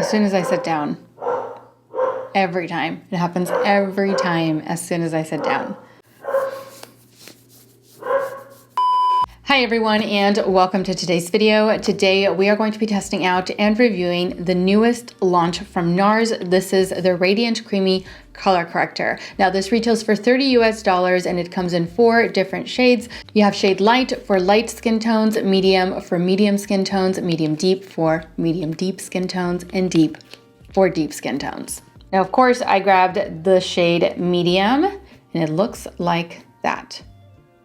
as soon as I sit down. Every time. It happens every time as soon as I sit down. Hi everyone, and welcome to today's video. Today we are going to be testing out and reviewing the newest launch from Nars. This is the Radiant Creamy Color Corrector. Now this retails for $30 US and it comes in 4 different shades. You have shade light for light skin tones, medium for medium skin tones, medium deep for medium deep skin tones, and deep for deep skin tones. Now of course I grabbed the shade medium and it looks like that.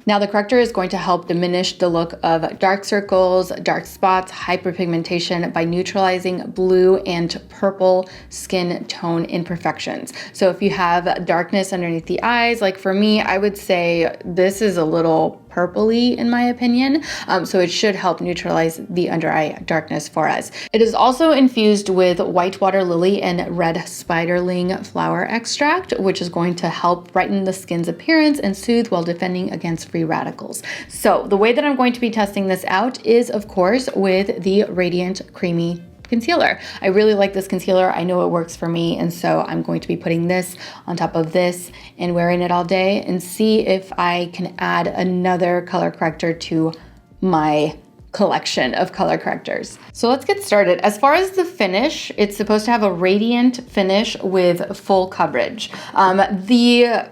Now the corrector is going to help diminish the look of dark circles, dark spots, hyperpigmentation by neutralizing blue and purple skin tone imperfections. So if you have darkness underneath the eyes, like for me, I would say this is a little purpley in my opinion. So it should help neutralize the under eye darkness for us. It is also infused with white water lily and red spiderling flower extract, which is going to help brighten the skin's appearance and soothe while defending against free radicals. So the way that I'm going to be testing this out is of course with the Radiant Creamy Concealer. I really like this concealer. I know it works for me, and so I'm going to be putting this on top of this and wearing it all day and see if I can add another color corrector to my collection of color correctors. So let's get started. As far as the finish, it's supposed to have a radiant finish with full coverage. The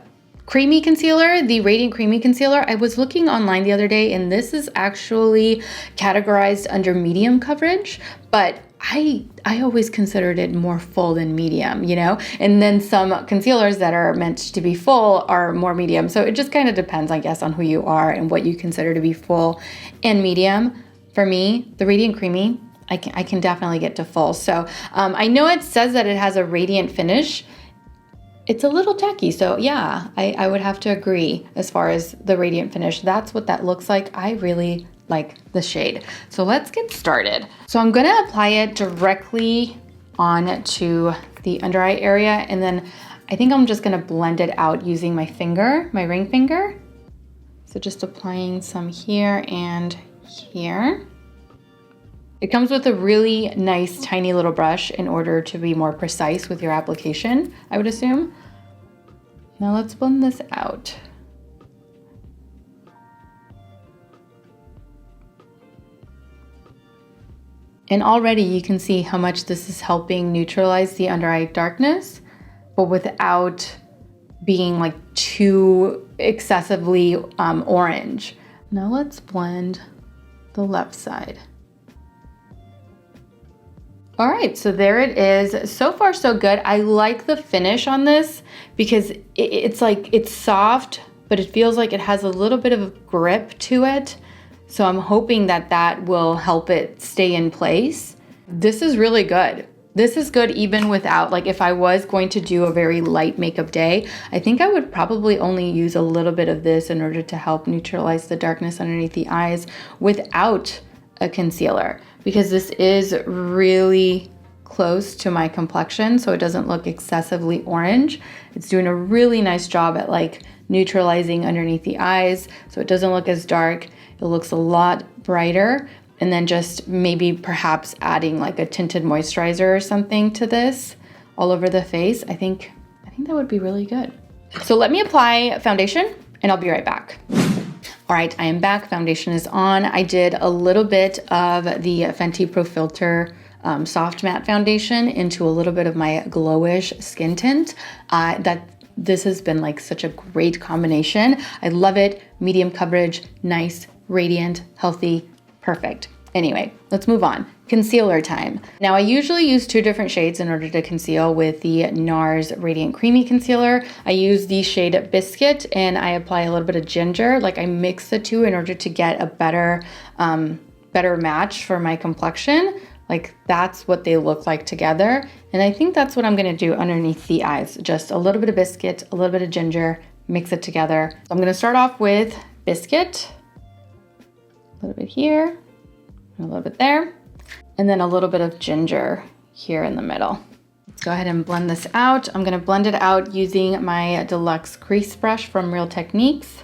creamy concealer, the Radiant Creamy Concealer, I was looking online the other day and this is actually categorized under medium coverage, but I always considered it more full than medium, you know? And then some concealers that are meant to be full are more medium. So it just kind of depends, I guess, on who you are and what you consider to be full and medium. For me, the Radiant Creamy, I can definitely get to full. So I know it says that it has a radiant finish. It's a little tacky, so yeah, I would have to agree as far as the radiant finish. That's what that looks like. I really like the shade. So let's get started. So I'm gonna apply it directly onto the under eye area, and then I think I'm just gonna blend it out using my finger, my ring finger. So just applying some here and here. It comes with a really nice tiny little brush in order to be more precise with your application, I would assume. Now let's blend this out. And already you can see how much this is helping neutralize the under eye darkness, but without being like too excessively orange. Now let's blend the left side. All right, so there it is. So far, so good. I like the finish on this because it's soft, but it feels like it has a little bit of a grip to it. So I'm hoping that that will help it stay in place. This is really good. This is good even without, like if I was going to do a very light makeup day, I think I would probably only use a little bit of this in order to help neutralize the darkness underneath the eyes without a concealer, because this is really close to my complexion, so it doesn't look excessively orange. It's doing a really nice job at like neutralizing underneath the eyes, so it doesn't look as dark. It looks a lot brighter. And then just maybe perhaps adding like a tinted moisturizer or something to this all over the face. I think that would be really good. So let me apply foundation and I'll be right back. All right, I am back. Foundation is on. I did a little bit of the Fenty Pro Filter Soft Matte Foundation into a little bit of my glowish skin tint. This has been like such a great combination. I love it. Medium coverage, nice, radiant, healthy, perfect. Anyway, let's move on. Concealer time. Now I usually use 2 different shades in order to conceal with the Nars Radiant Creamy Concealer. I use the shade Biscuit and I apply a little bit of ginger. Like I mix the two in order to get a better match for my complexion. Like that's what they look like together. And I think that's what I'm gonna do underneath the eyes. Just a little bit of Biscuit, a little bit of ginger, mix it together. So I'm gonna start off with Biscuit, a little bit here, and a little bit there, and then a little bit of ginger here in the middle. Let's go ahead and blend this out. I'm gonna blend it out using my Deluxe Crease Brush from Real Techniques.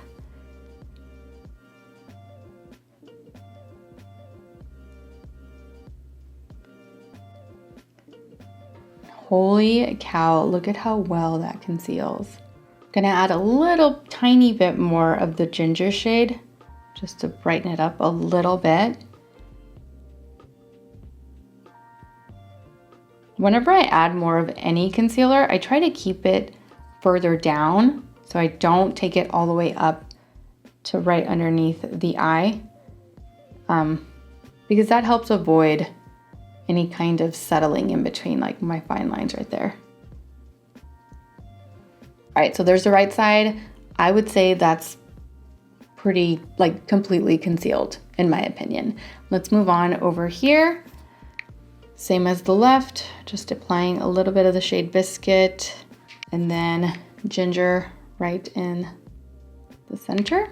Holy cow, look at how well that conceals. I'm gonna add a little tiny bit more of the ginger shade just to brighten it up a little bit. Whenever I add more of any concealer, I try to keep it further down so I don't take it all the way up to right underneath the eye, because that helps avoid any kind of settling in between like my fine lines right there. All right, so there's the right side. I would say that's pretty like completely concealed in my opinion. Let's move on over here. Same as the left, just applying a little bit of the shade Biscuit and then ginger right in the center.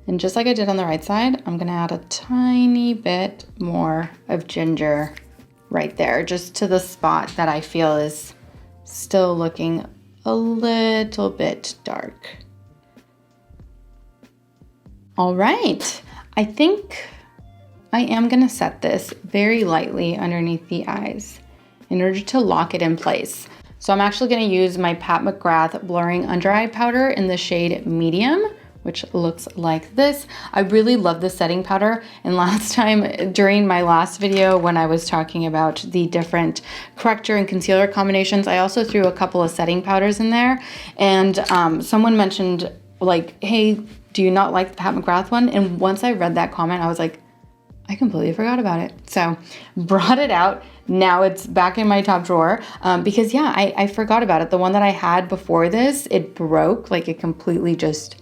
And just like I did on the right side, I'm gonna add a tiny bit more of ginger right there, just to the spot that I feel is still looking a little bit dark. All right, I think I am gonna set this very lightly underneath the eyes in order to lock it in place. So I'm actually gonna use my Pat McGrath Blurring Under Eye Powder in the shade Medium, which looks like this. I really love this setting powder. And last time during my last video, when I was talking about the different corrector and concealer combinations, I also threw a couple of setting powders in there. And someone mentioned like, hey, do you not like the Pat McGrath one? And once I read that comment, I was like, I completely forgot about it. So brought it out. Now it's back in my top drawer because yeah, I forgot about it. The one that I had before this, it broke, like it completely just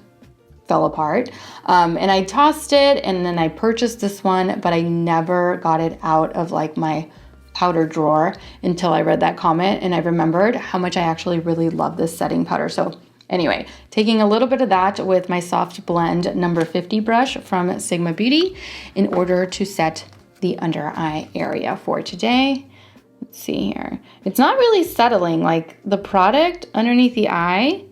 fell apart. And I tossed it and then I purchased this one, but I never got it out of like my powder drawer until I read that comment and I remembered how much I actually really love this setting powder. So anyway, taking a little bit of that with my Soft Blend number 50 brush from Sigma Beauty in order to set the under eye area for today. Let's see here. It's not really settling, like the product underneath the eye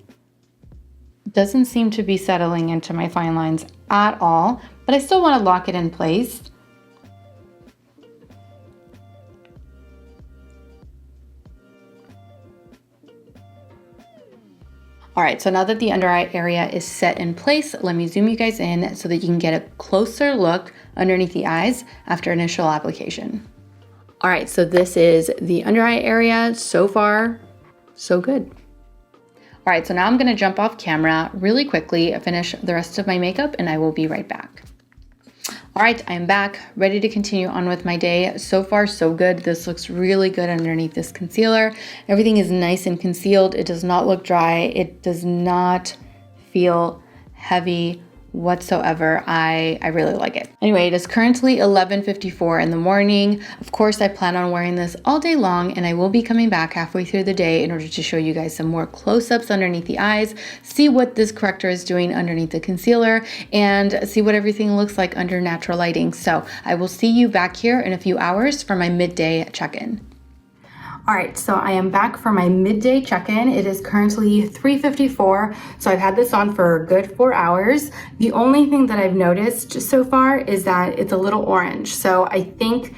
doesn't seem to be settling into my fine lines at all, but I still want to lock it in place. All right, so now that the under eye area is set in place, let me zoom you guys in so that you can get a closer look underneath the eyes after initial application. All right, so this is the under eye area. So far, so good. All right, so now I'm gonna jump off camera really quickly, finish the rest of my makeup, and I will be right back. All right, I'm back, ready to continue on with my day. So far, so good. This looks really good underneath this concealer. Everything is nice and concealed. It does not look dry. It does not feel heavy whatsoever. I really like it. Anyway, it is currently 11:54 in the morning. Of course, I plan on wearing this all day long, and I will be coming back halfway through the day in order to show you guys some more close-ups underneath the eyes, see what this corrector is doing underneath the concealer, and see what everything looks like under natural lighting. So I will see you back here in a few hours for my midday check-in. All right, so I am back for my midday check-in. It is currently 3:54, so I've had this on for a good 4 hours. The only thing that I've noticed so far is that it's a little orange. So I think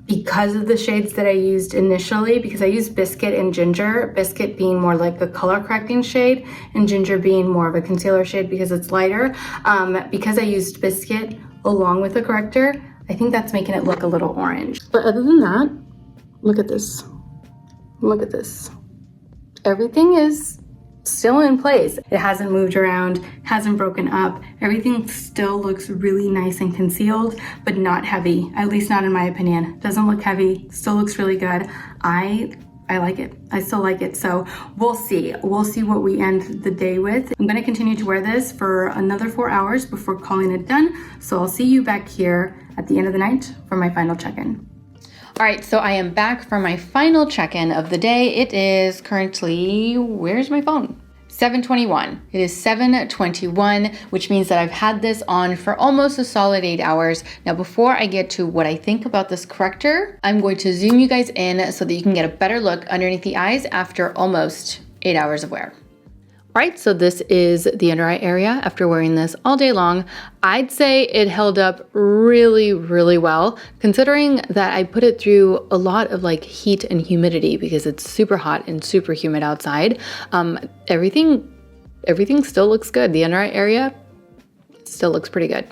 because of the shades that I used initially, because I used Biscuit and Ginger, Biscuit being more like the color correcting shade and Ginger being more of a concealer shade because it's lighter, because I used Biscuit along with the corrector, I think that's making it look a little orange. But other than that, look at this. Look at this. Everything is still in place. It hasn't moved around, hasn't broken up. Everything still looks really nice and concealed, but not heavy, at least not in my opinion. Doesn't look heavy, still looks really good. I like it. I still like it. So we'll see. We'll see what we end the day with. I'm gonna continue to wear this for another 4 hours before calling it done. So I'll see you back here at the end of the night for my final check-in. All right, so I am back for my final check-in of the day. It is currently, where's my phone? 7:21. It is 7:21, which means that I've had this on for almost a solid 8 hours. Now, before I get to what I think about this corrector, I'm going to zoom you guys in so that you can get a better look underneath the eyes after almost 8 hours of wear. All right, so this is the under eye area after wearing this all day long. I'd say it held up really, really well, considering that I put it through a lot of like heat and humidity because it's super hot and super humid outside. Everything still looks good. The under eye area still looks pretty good.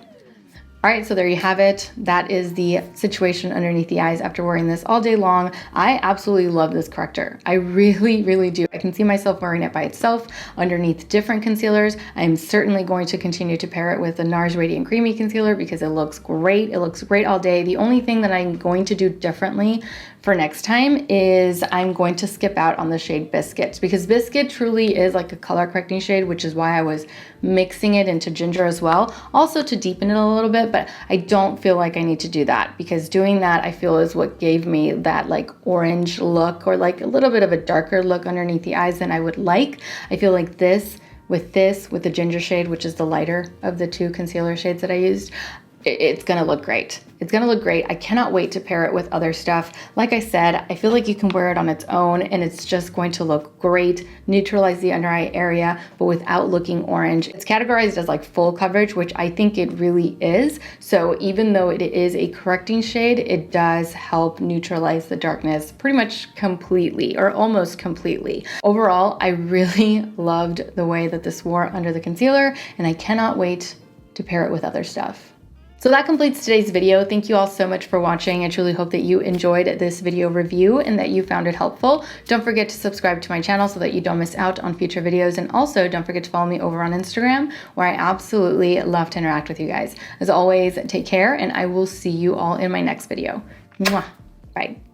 All right, so there you have it. That is the situation underneath the eyes after wearing this all day long. I absolutely love this corrector. I really, really do. I can see myself wearing it by itself underneath different concealers. I'm certainly going to continue to pair it with the Nars Radiant Creamy Concealer because it looks great. It looks great all day. The only thing that I'm going to do differently for next time is I'm going to skip out on the shade Biscuit because Biscuit truly is like a color correcting shade, which is why I was mixing it into Ginger as well, also to deepen it a little bit, but I don't feel like I need to do that because doing that I feel is what gave me that like orange look or like a little bit of a darker look underneath the eyes than I would like. I feel like with the Ginger shade, which is the lighter of the two concealer shades that I used, it's gonna look great. It's gonna look great. I cannot wait to pair it with other stuff. Like I said, I feel like you can wear it on its own and it's just going to look great, neutralize the under eye area, but without looking orange. It's categorized as like full coverage, which I think it really is. So even though it is a correcting shade, it does help neutralize the darkness pretty much completely or almost completely. Overall, I really loved the way that this wore under the concealer and I cannot wait to pair it with other stuff. So that completes today's video. Thank you all so much for watching. I truly hope that you enjoyed this video review and that you found it helpful. Don't forget to subscribe to my channel so that you don't miss out on future videos. And also don't forget to follow me over on Instagram where I absolutely love to interact with you guys. As always, take care and I will see you all in my next video. Mwah. Bye.